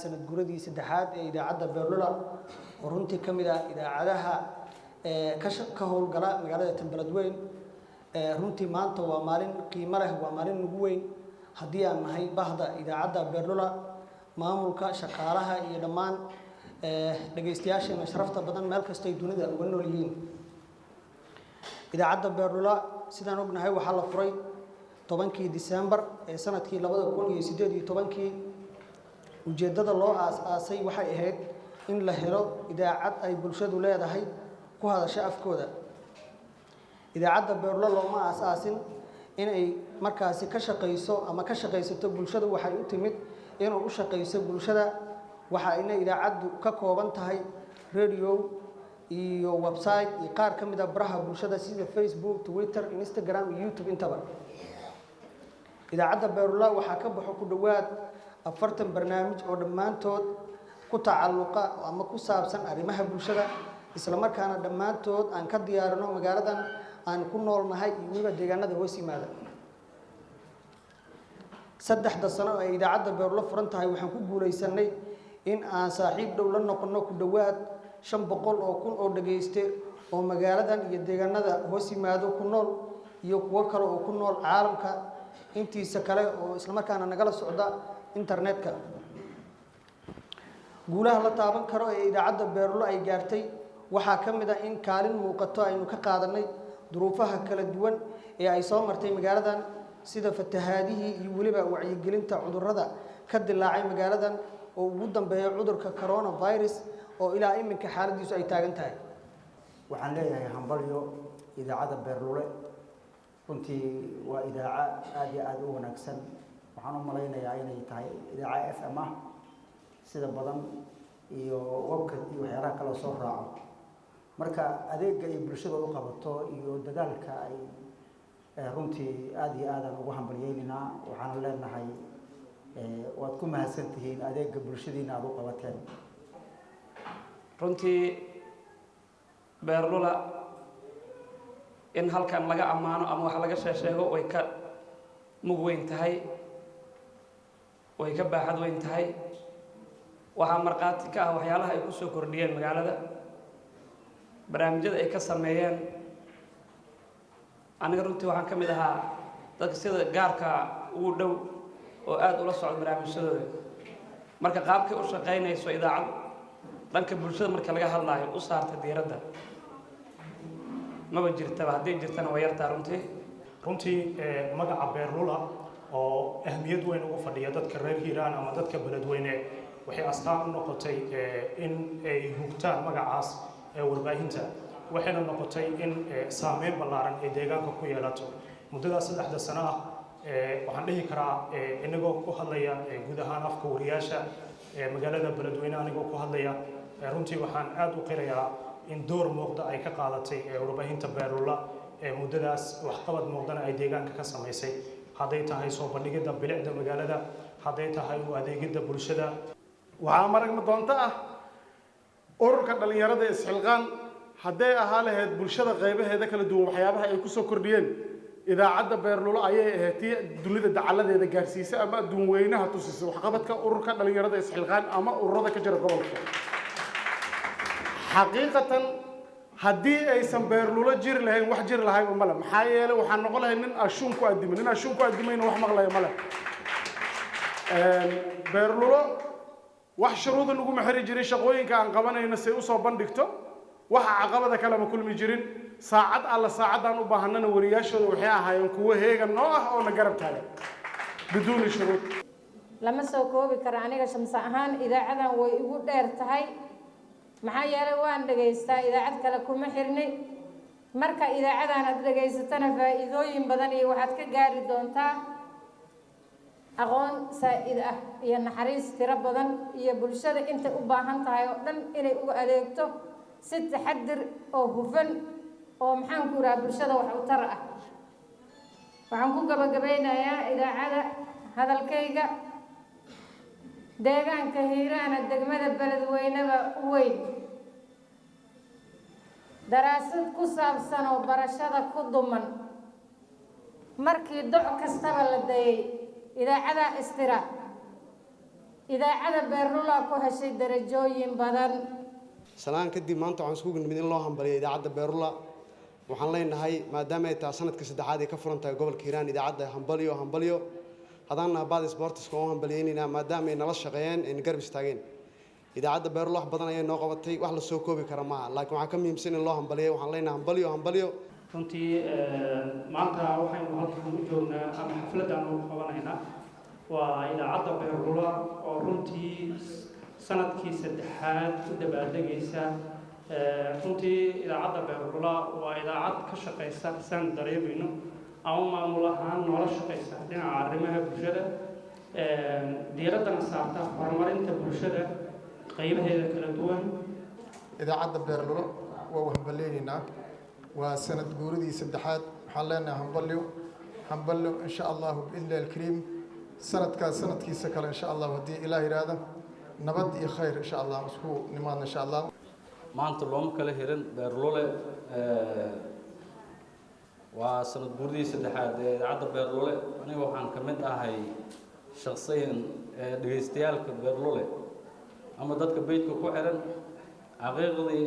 sanad guradii saddexaad ee idaacadda Beerlula oo runtii ka mid ah idaacadaha ka howlgala magaalada Tanbeledweyn. runtii maanta waa maalin qiimo leh, waa maalin ugu weyn haddii aan nahay bahda idaacadda Beerlula, maamulka, shaqaalaha iyo dhammaan dhageystayaasheena sharafta badan meel kasta ay dunida uga nool yihiin. idaacadda Beerlula sidaan ognahay waxaa la furay 10kii December ee sanadkii 2018. ujeedada loo aas-aasay waxay ahayd in la helo idaacad ay bulshadu leedahay ku hadasha afkooda. idaacadda Beerlula looma aas-aasin in ay markaasi ka shaqeyso ama ka shaqeysato bulshada, waxay u timid inuu u shaqeyso bulshada. waxa ayna idaacaddu ka kooban tahay radio iyo website iyo qaar ka mid ah baraha bulshada sida Facebook, Twitter, Instagram iyo YouTube intaba. idaacadda Beerlula waxaa ka baxo ku dhawaad 40 barnaamij oo dhammaantood ku tacalluqa ama ku saabsan arrimaha bulshada, isla markaana dhammaantood aan ka diyaarino magaaladan aan ku noolnahay iyo weliba deegaanada hoos yimaada. 3 sano ee idaacadda Beerlula furan tahay waxaan ku guuleysanay in aan saaxiib dhow la noqono ku dhawaad 500 oo kun oo dhageyste oo magaaladan iyo deegaanada hoos yimaado ku nool iyo kuwa kale oo ku nool caalamka intiisa kale oo isla markaana nagala socda internetka. guulaha la taaban karo ee idaacadda Beerlula ay gaartay waxaa ka mid ah in kaalin muuqato aynu ka qaadanay duruufaha kala duwan ee ay soo martay magaaladan, sida fatahaadihii iyo weliba wacyigelinta cudurrada ka dilaacay magaaladan oo ugu dambeeya cudurka coronavirus oo ilaa iminka xaaladiisu ay taagan tahay. waxaan leeyahay hambalyo idaacadda Beerlula. runtii waa idaaca aad iyo aad u wanaagsan. waxaan u malaynayaa inay tahay idaaca FM ah sida badan iyo webka iyo waxyaalaha kale soo raaco. marka adeegga ay bulshada u qabato iyo dadaalka ay runtii aad iyo aad aan ugu hambalyeynaa. waxaan leenahay waad ku mahadsantihiin adeegga bulshadiina aad u qabateen. runtii Beerlula in halkan laga ammaano ama wax laga sheego way ka mug weyn tahay, way ka baaxad weyn tahay. waxaa marqaati ka ah waxyaalaha ay ku soo kordhiyeen magaalada, barnaamijyada ay ka sameeyeen. aniga runtii waxaan ka mid ahaa dadka sida gaarka ugu dhow oo aad ula socda barnaamijyadooda. marka qaabkay u shaqaynayso idaacad dhanka bulshada marka laga hadlaayo u saarta diiradda maba jirtaba, haddii jirtana waa yartaa runtii magaca Beerlula oo ahmiyad weyn ugu fadhiya dadka reer Hiiraan ama dadka Beledweyne waxay astaan u noqotay in ay hugtaan magacaas warbaahinta, waxayna noqotay in saameyn ballaaran ay deegaanka ku yeelato. muddada 3 sano ah waxaan dhihi karaa inagoo ku hadlaya guud ahaan afka wariyaasha magaalada Beledweyne, anigoo ku hadlaya runtii waxaan aad u qirayaa in door muuqda ay ka qaadatay warbaahinta Beerlula muddadaas waxqabad muuqdana ay deegaanka ka samaysay, hadday tahay soo bandhigidda bilicda magaalada, hadday tahay u adeegidda bulshada. waxaa maragma doonto ah ururka dhalinyarada isxilqaan hadday ahaa lahayd bulshada qaybaheeda kala duwan waxyaabaha ay ku soo kordhiyeen idaacadda Beerlula ayay ahayd dunida dacaladeeda gaarsiisay ama adduun weynaha tusisay waxqabadka ururka dhalinyarada isxilqaan ama ururada ka jira gobolka. xaqiiqatan haddii aysan Beerlula jiri lahayn wax jiri lahayn male, maxaa yeelay waxaan noqon lahayn nin ashuun ku adimay, nin ashuun ku adimayna wax maqlaya male. Beerlula wax shuruuda lagu maxiri jiray shaqooyinka aan qabanayna si u soo bandhigto, waxa caqabada kale ma kulmi jirin. saacad alla saacadaan u baahanana wariyaashooda waxay ahaayeen kuwo heegan noo ah oo na garab taagan biduuni shuruud. lama soo koobi karo aniga shamsi ahaan idaacadan way igu dheer tahay, maxaa yeelay waan dhageystaa idaacad kale kuma xirnay. marka idaacadan aad dhageysatana faa'iidooyin badan iyo waxaad ka gaari doontaa aqoon saa'id ah iyo naxariis tiro badan iyo bulshada inta u baahan tahay oo dhan inay ugu adeegto si taxadir oo hufan oo maxaan ku raad bulshada wax u tar ah. waxaan ku gabagabeynayaa idaacada hadalkayga deegaanka Hiiraan degmada Beledweyneba weyn daraasad ku saabsan oo barashada ku duman markii doc kastaba la dayay idaacada istira idaacada beerlula ku heshay darajooyin badan. salaan kadib maanta waxaan isku nimid in loo hambaliyo idaacadda beerlula waxaan leenahay maadaama ay tahay sanadka saddexaad ee ka furan tahay gobolka hiiraan idaacadda hambalyo hadaan nahay sportiska oo hambalyeynayna maadaama ay nala shaqeeyeen in garab istaageen idaacadda beerlula wax badan ayay noo qabatay wax la soo koobi kara maaha laakiin waxaa ka muhiimsan in loo hambaliyo waxaan leenahay hambalyo runtii maanta waxaynu halkan u joognaa ama xafladaan u qabanaynaa waa idaacadda beerlula oo runtii sanadkii saddexaad u dabaaldegaysa runtii idaacadda beerlula waa idaacad ka shaqaysa saan dareemayno ama maamul ahaan noola shaqaysa dhinaca arrimaha bulshada diiraddana saarta horumarinta bulshada qaybaheeda kala duwan. idaacadda beerlula waa u hambaleynaynaa waa sanad guuridii saddexaad waxaan leenahay hambalyo insha allahu biidnillahi alkariim sanadkaas sanadkiisa kale insha allahu haddii ilaah yidhaahdo nabad iyo khayr insha allah isku nimaadna insha allah maanta looma kala hirin beerlule waa sanad guuridii saddexaad ee idaacadda beerlule aniga waxaan ka mid ahay shakhsiyan dhegaystayaalka beerlule ama dadka beydka ku xiran xaqiiqdii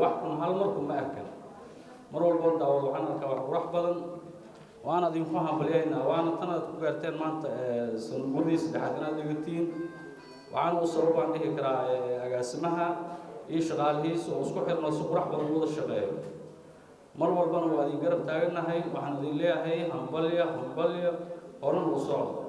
wax kun hal marku ma arkan mar walbo daawad waxaan arkaa wax qurux badan waana idinku hambalyaynaa waana tanaad ku gaarteen maanta sanad guuridii saddexaad inaad dhegatiin waxaan u sababaan dhihi karaa agaasimaha iyo shaqaalihiisa oo isku xirno si qurux badan wada shaqeeyo mar walbana waa idin garab taaganahay waxaan idin leeyahay hambalyo horan u socdo.